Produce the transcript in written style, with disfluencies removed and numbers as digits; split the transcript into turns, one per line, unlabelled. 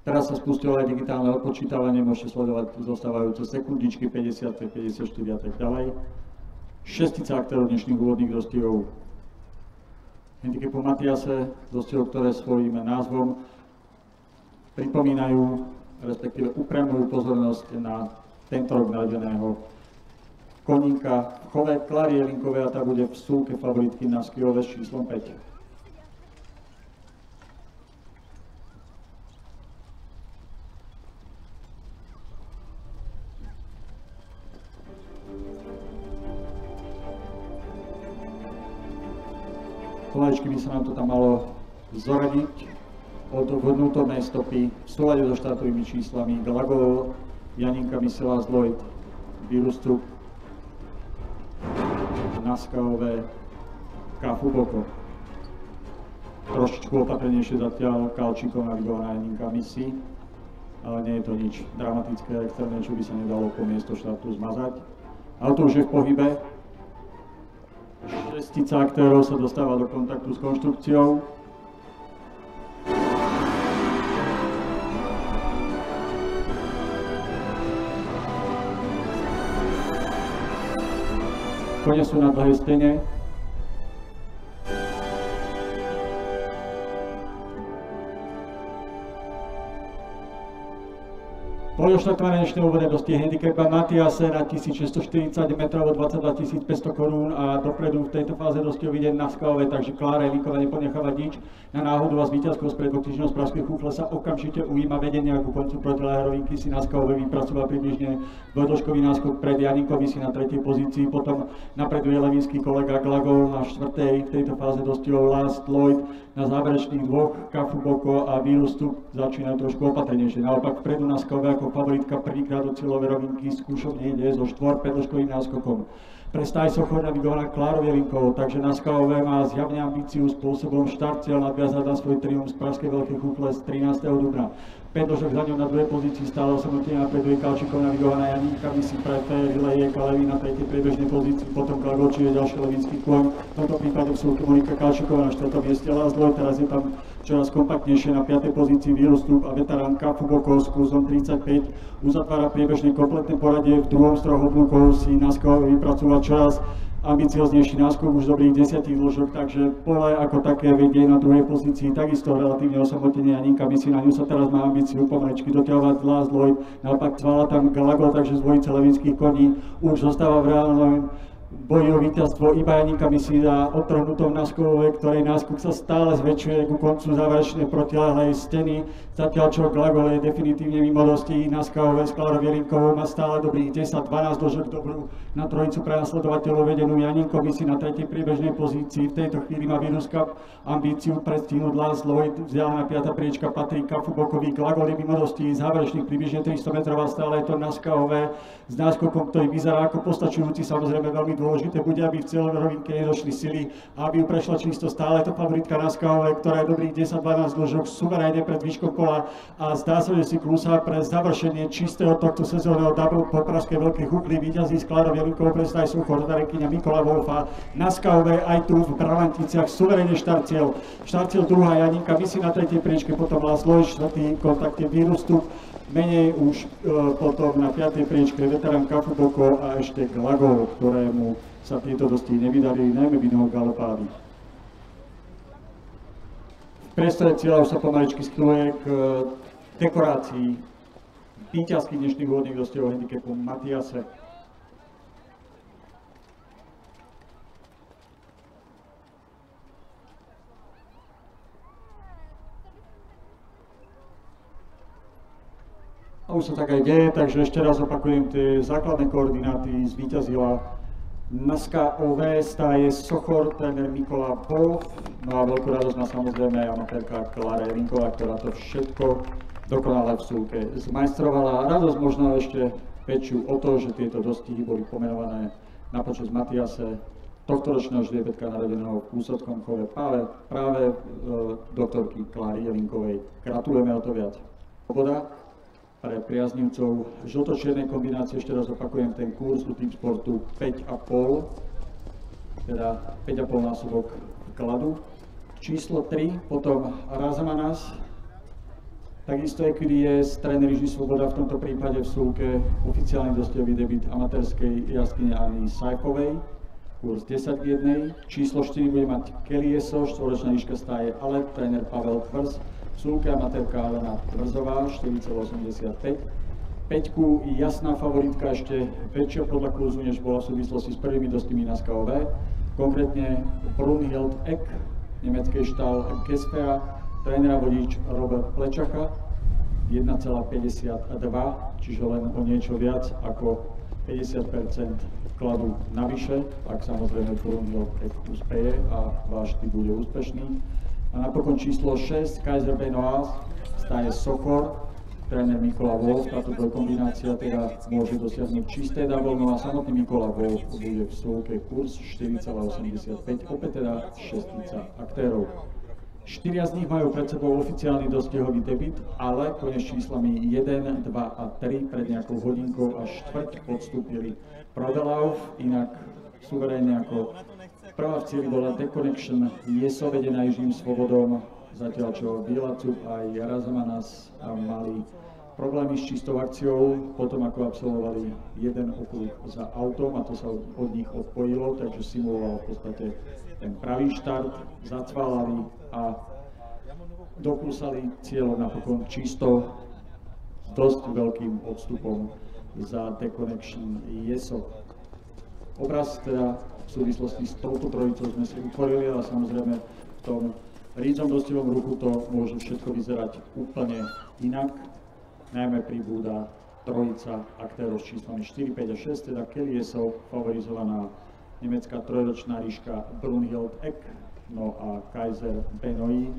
Teraz sa spustilo aj digitálne odpočítavanie, môžete sledovať zostávajúce sekundičky, 50, 54 a tak ďalej. Šestica aktérov dnešných úvodných dostihov handicapu Matiase, dostihov, ktoré svojím názvom pripomínajú, respektíve upriamujú pozornosť na tento rok narodeného koníka v chove Klary Jelinkovej, a tá bude v súlke favoritky na skijove s číslom 5. Pomaličky by sa nám to tam malo zoradiť od vnútornej stopy v súlade so štartovými číslami Glagol, Janinka Miselas Lloyd, Virustup, Naskaové, Kafu Boko. Trošičku opatrnejšie zatiaľ Kalčíkov navigovaná Janinka Misi, ale nie je to nič dramatické, extrémne, čo by sa nedalo po miesto štartu zmazať. Auto už je v pohybe. Šestica aktérov sa dostáva do kontaktu s konštrukciou. Kone sú na dlhej stene. Boli oštartované dnešné úvodné dostihy handicapa Matiase na 1640 metrov, 22 500 korún a dopredu v tejto fáze dostihov ide Naskaové, takže Klára Jelinková neponecháva nič. Na náhodu a z víťazkou spred 2 týždňov z Pražskej Chúchle sa okamžite ujíma vedenia ku koncu protileherovinky, si Naskaové vypracoval približne dvojdĺžkový náskok pred Janinkovi, si na 3. pozícii, potom napreduje levinský kolega Glagol na 4. v tejto fáze dostihov Last Lloyd, na záverečných dvoch Kafu Boko a Virustup začínajú trošku opatrnejšie. Naopak vpredu Naskaové ako favoritka prvýkrát do cieľovej rovinky skúšovne ide so 4-5-dĺžkovým náskokom. Pre Staj Sochor navigovaná Klárou Jelinkovou, takže Naskaové má zjavne ambíciu spôsobom štart cieľ nadviazať na svoj triumf z Pražskej Veľkej Chúchle z 13. dubna. 5 dĺžok za ňou na 2. pozícii stále osamotne napreduje Kalčíkov navigovaná Janinka Misi, pre Rilej Kalevi na 3. priebežnej pozícii, potom Glagol, čiže ďalší levinský kôň. V tomto prípade v súlke Monika Kalčíková na 4. mieste Lázlo, teraz je tam čoraz kompaktnejšie na 5. pozícii Virustup a veterán Kafu Boko s kurzom 35 uzatvára priebežne kompletné poradie. V druhom z troch oblúkov si Naskaové vypracovať čoraz ambicioznejší náskok už dobrých 10 dĺžok, takže pole ako také vedie na 2. pozícii, takisto relatívne osamotene Janinka Misi, na ňu sa teraz má ambíciu pomaličky doťahovať Last Lloyd, naopak cvála tam Glagol, takže z dvojice levinských koní už zostáva v reálnom boji o víťazstvo iba Janinka Misi a odtrhnutou Naskové, ktorej náskok sa stále zväčšuje ku koncu záverečnej protilehlej steny, zatiaľ čo Glagol je definitívne mimo dostihí. Naskové s Klárou Jelinkovou má stále dobrých 10-12 dĺžok dobrú na trojicu prenasledovateľov vedenú Janinko Misi na 3. priebežnej pozícii. V tejto chvíli má Virustup ambíciu predstihnúť Last Lloyd, vzdialená 5. priečka patrí Kafu Bokovi, Glagol je mimo dostihí záverečných približne 300 metrov a stále je to Naskové s náskokom, ktorý vyzerá ako postačujúci. Samozrejme veľmi dôležité bude, aby v cieľovej rovinke nedošli sily, aby ju prešla čisto. Stále je to favoritka Naskaové, ktorá je dobrých 10-12 dĺžok suverénne pred výškou kola a zdá sa, že si kľúsa pre završenie čistého tohto sezónneho double po Pražskej Veľkej Chúchli. Víťazí s Klárou Jelinkovou pre Staj Sochor, Darekyňa Mikola Wolfa. Naskaové aj tu v Bravanticiach suverénne štartcieľ. Štartcieľ druhá Janinka Misi na 3. priečke, potom Last Lloyd, 4. kontakte Virustup. Menej už potom na 5. priečke veterán Kafu Boko a ešte Glagol, ktorému sa tieto dostihy nevydarili, najmä vinného galopády. V priestore cieľa už sa pomaličky skynuje k dekorácii víťazky dnešných úvodných dostihov handicapu Matiase. A už sa tak aj deje, takže ešte raz opakujem tie základné koordináty. Zvíťazila Naskaové, Stáje Sochor, tréner Mikola Wolf, no a veľkú radosť má samozrejme amatérka Klára Jelinková, ktorá to všetko dokonale v súlke zmajstrovala. Radosť možno ešte väčšiu o to, že tieto dostihy boli pomenované na počesť Matiase tohtoročného žriebetka narodeného v Úsodskom chove práve doktorky Kláry Jelinkovej. Gratulujeme o to viac. Pogoda pre priaznivcov žlto-čiernej kombinácie, ešte raz opakujem ten kurz u Team Sportu 5,5, teda 5,5 násobok kladu. Číslo 3, potom Razamanas, Takisto EQDS, tréner Jiří Svoboda v tomto prípade v súlke, oficiálny dostojový debut amatérskej jaskyne Anny Saifovej, kurz 10 k 1. Číslo 4 bude mať Kelly Eso, štvoročná výška stáje ale tréner Pavel Tvrz, v súlke amatérka Alena Tvrzová, 4,85. Peťku jasná favoritka, ešte väčšia podľa kurzu, než bola v súvislosti s prvými dostými na SKOV, konkrétne Brunhild Eck, nemeckej štál Gespea, trénera vodič Robert Plečacha, 1,52, čiže len o niečo viac ako 50% vkladu navyše, ak samozrejme Brunhild Eck uspeje a váš typ bude úspešný. A napokon číslo 6, Kaiser Benoist, stáje Sokor, tréner Mikola Wolf, táto dvojkombinácia teda môže dosiahnuť čisté double, no a samotný Mikola Wolf bude v súlke kurz 4,85, opäť teda šestica aktérov. 4 z nich majú pred sebou oficiálny dostihový debut, ale konec číslami 1, 2 a 3 pred nejakou hodinkou a štvrť podstúpili Prodelauf, inak suverénne ako prvá v cieli bola Deconnection Jeso, vedená Jiřím Svobodom, zatiaľ čo Bielacup a Jarazamanas mali problémy s čistou akciou, potom ako absolvovali jeden okruh za autom a to sa od nich odpojilo, takže simulovalo v podstate ten pravý štart, zacválali a dokúsali cieľom napokon čisto s dosť veľkým odstupom za Deconnection Jeso. Obraz teda v súvislosti s touto trojicou sme si utvorili, ale samozrejme v tom rídzom dostihovom ruchu to môže všetko vyzerať úplne inak. Najmä pribúda trojica aktérov s číslami 4, 5 a 6, teda Kelly Eso, favorizovaná nemecká trojročná ríška Brunhild Eck, no a Kaiser Benoist,